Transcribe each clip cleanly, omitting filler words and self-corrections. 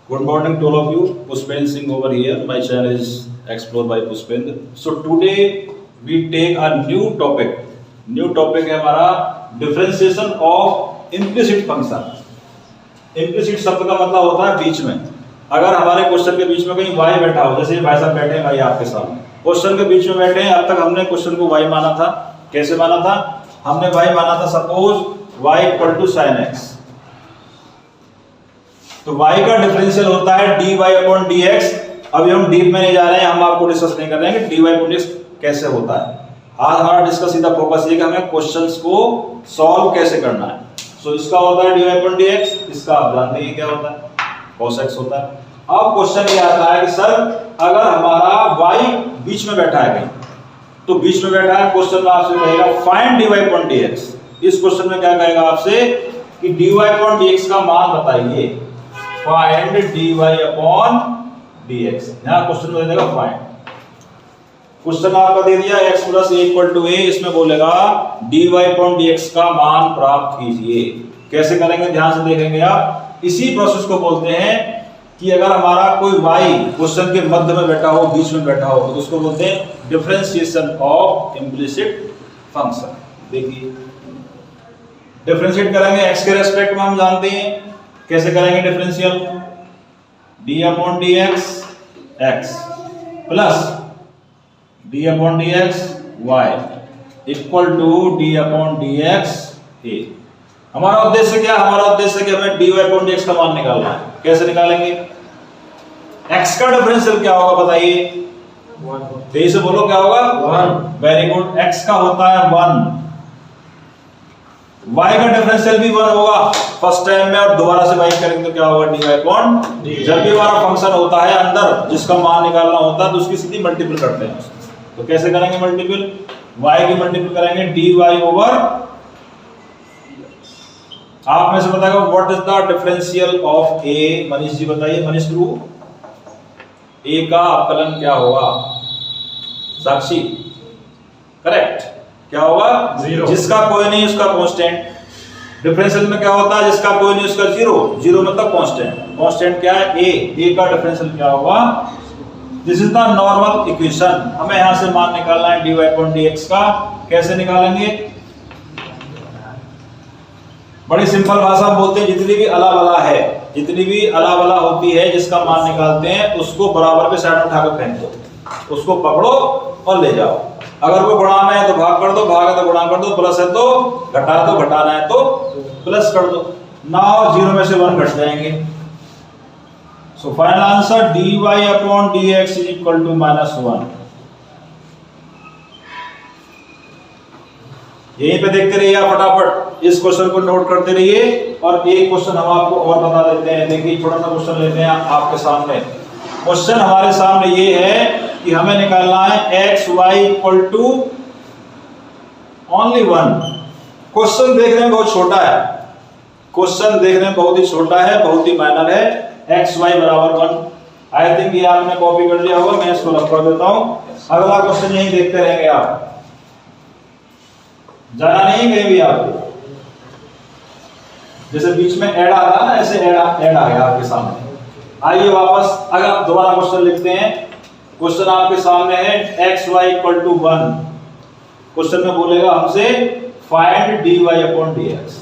Good morning to all of you. Pushpendra Singh over here. My channel is Explore by Pushpendra. So today we take a new topic. New topic है हमारा differentiation of implicit function. Implicit शब्द का मतलब होता है बीच में. अगर हमारे क्वेश्चन के बीच में कहीं y बैठा हो, जैसे भाई साहब बैठे हैं भाई आपके सामने, क्वेश्चन के बीच में बैठे हैं. अब तक हमने क्वेश्चन को y माना था. कैसे माना था? हमने y माना था suppose y equal to sin x. तो y का डिफरेंशियल होता है dy अपॉन dx. अभी हम डीप में नहीं जा रहे हैं, हम आपको डिस्कस नहीं कर रहे हैं कि dy अपॉन dx कैसे होता है. आज हमारा डिस्कस सीधा फोकस ये कि हमें क्वेश्चंस को सॉल्व कैसे करना है. सो इसका होता है dy अपॉन dx, इसका आप जानते हैं क्या होता है, cos x होता है. अब क्वेश्चन ये आता है कि सर अगर हमारा y बीच में बैठा है कहीं, तो बीच में बैठा है, क्वेश्चन में आपसे कहेगा फाइंड dy अपॉन dx. इस क्वेश्चन में क्या कहेगा आपसे कि dy अपॉन dx का मान बताइए. Find dy upon dx. यहां क्वेश्चन में दे देगा फाइंड. क्वेश्चन आपका दे दिया x plus a equal to a. इसमें बोलेगा dy अपॉन dx का मान प्राप्त कीजिए. कैसे करेंगे ध्यान से देखेंगे आप. इसी प्रोसेस को बोलते हैं कि अगर हमारा कोई y क्वेश्चन के मध्य में बैठा हो, बीच में बैठा हो, तो उसको बोलते हैं डिफरेंशिएशन ऑफ इम्प्लिसिट फंक्शन. देखिए डिफरेंशिएट करेंगे x के रेस्पेक्ट में. हम जानते हैं कैसे करेंगे differential. d upon dx x plus d upon dx y equal to d upon dx a. हमारा उद्देश्य क्या है? हमारा उद्देश्य कि हमें dy अपॉन dx का मान निकालना है. कैसे निकालेंगे? x का डिफरेंशियल क्या होगा बताइए. तेजी से बोलो क्या होगा. 1. Very good. x का होता है 1. y का डिफरेंशियल भी 1 होगा फर्स्ट टाइम में, और दोबारा से y करेंगे तो क्या होगा dy अपॉन. जब भी हमारा फंक्शन होता है अंदर जिसका मान निकालना होता है तो उसकी सीधी मल्टीपल करते हैं. तो कैसे करेंगे मल्टीपल? y की मल्टीपल करेंगे dy ओवर. आप में से बताएगा what is the differential of a. Manish ji बताइए. मनीष गुरु a का अवकलन क्या होगा? साक्षी करेक्ट. क्या होगा? 0. जिसका कोई नहीं उसका कांस्टेंट. डिफरेंशियल में क्या होता है? जिसका कोई नहीं उसका 0. 0 मतलब कांस्टेंट. कांस्टेंट क्या है? a का डिफरेंशियल क्या होगा? This is the normal equation. हमें यहां से मान निकालना है dy अपॉन dx का. कैसे निकालेंगे? बड़ी सिंपल भाषा में बोलते हैं जितनी भी अला बला है, जितनी भी अला बला होती है जिसका मान निकालते हैं उसको बराबर के साइड में उठाकर फेंक दो. उसको पकड़ो और ले जाओ. अगर वो गुणा में है तो भाग कर दो, भाग है तो गुणा कर दो, प्लस है तो घटा दो, घटाना है तो प्लस कर दो. नाउ 0 में से 1 घट जाएंगे. So final answer dy upon dx is equal to -1. यहीं पे देखते रहिए आप फटाफट. इस क्वेश्चन को नोट करते रहिए. और एक क्वेश्चन हम आपको और बता देते हैं. देखिए छोटा सा क्वेश्चन लेते हैं आपके सामने. क्वेश्चन हमारे सामने ये है कि हमें निकालना है x y equal to only 1. Question देखने में बहुत छोटा है. क्वेश्चन देखने में बहुत ही छोटा है, बहुत ही माइनर है. x y बराबर 1. आई थिंक ये आपने कॉपी कर लिया होगा. मैं इसको रख कर देता हूं. अगला क्वेश्चन यही देखते रहेंगे आप. जाना नहीं कहीं भी आपको. जैसे बीच में ऐड आता है ना, ऐसे ऐड आ गया आपके सामने. आइए वापस अगर आप दोबारा क्वेश्चन लिखते हैं. क्वेश्चन आपके सामने है x y equal to 1. Question में बोलेगा हमसे फाइंड dy अपॉन dx.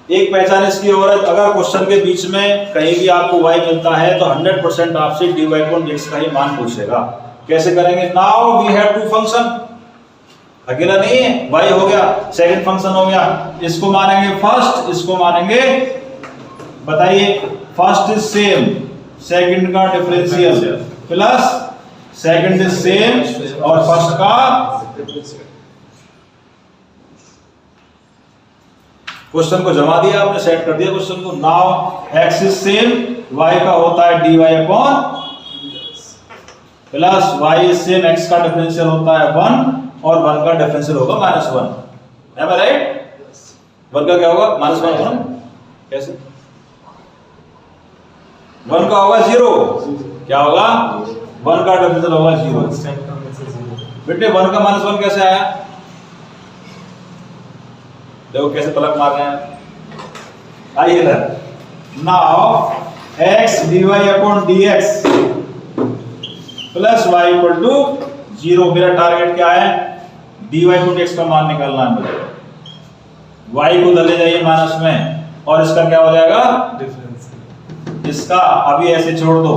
एक पहचान इसकी और है, अगर क्वेश्चन के बीच में कहीं भी आपको y मिलता है तो 100% आपसे dy अपॉन dx का ही मान पूछेगा. कैसे करेंगे? Now we have two function. अकेला नहीं है, y हो गया, सेकंड फंक्शन हो गया. इसको मानेंगे फर्स्ट, इसको मानेंगे. बताइए फर्स्ट इज सेम, सेकंड का differential plus second is same और फर्स्ट का. क्वेश्चन को जमा दिया आपने, सेट कर दिया क्वेश्चन को. Now x is same, y का होता है dy upon plus y is same, x का डिफरेंशियल होता है 1 और 1 का डिफरेंशियल होगा -1. एम आई राइट? 1 का क्या होगा? -1. कैसे? 1 का होगा 0. क्या होगा? 1 का डिफरेंशियल होगा 0. बेटे 1 का -1 कैसे आया? देखो कैसे पलक मार रहे हैं. आइए इधर, now x dy upon dx plus y equal to 0। मेरा टारगेट क्या है, dy अपॉन dx का मान निकालना है मुझे। y को ले जाइए माइनस में और इसका क्या हो जाएगा डिफरेंस, इसका अभी ऐसे छोड़ दो,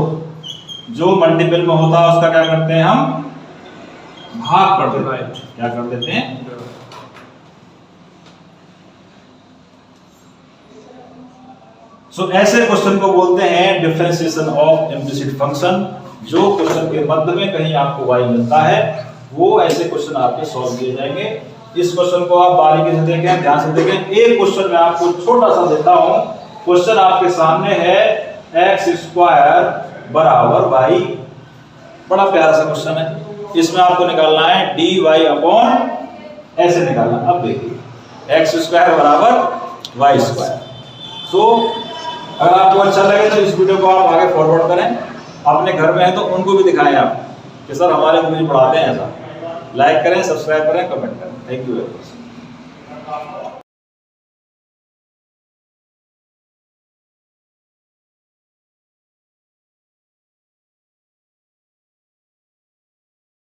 जो मल्टीपल में होता है उसका क्या करते हैं हम भाग कर देते हैं, क्या कर देते हैं ऐसे क्वेश्चन को बोलते हैं डिफरेंशिएशन ऑफ इम्प्लिसिट फंक्शन। जो क्वेश्चन के मध्य में कहीं आपको y मिलता है वो ऐसे क्वेश्चन आपके सॉल्व किए जाएंगे। इस क्वेश्चन को आप बारीकी से देखें, ध्यान से देखें। एक क्वेश्चन मैं आपको छोटा सा देता हूं। क्वेश्चन आपके सामने है x स्क्वायर बराबर y, बड़ा प्यारा सा क्वेश्चन है। इसमें आपको निकालना है dy अपॉन, ऐसे निकालना। अब देखिए x स्क्वायर बराबर y स्क्वायर। सो अगर आपको अच्छा लगे तो इस वीडियो को आप आगे फॉरवर्ड करें, अपने घर में है तो उनको भी दिखाएं आप कि सर हमारे मुझे पढ़ाते हैं ऐसा। लाइक करें, सब्सक्राइब करें, कमेंट करें। Thank you very much.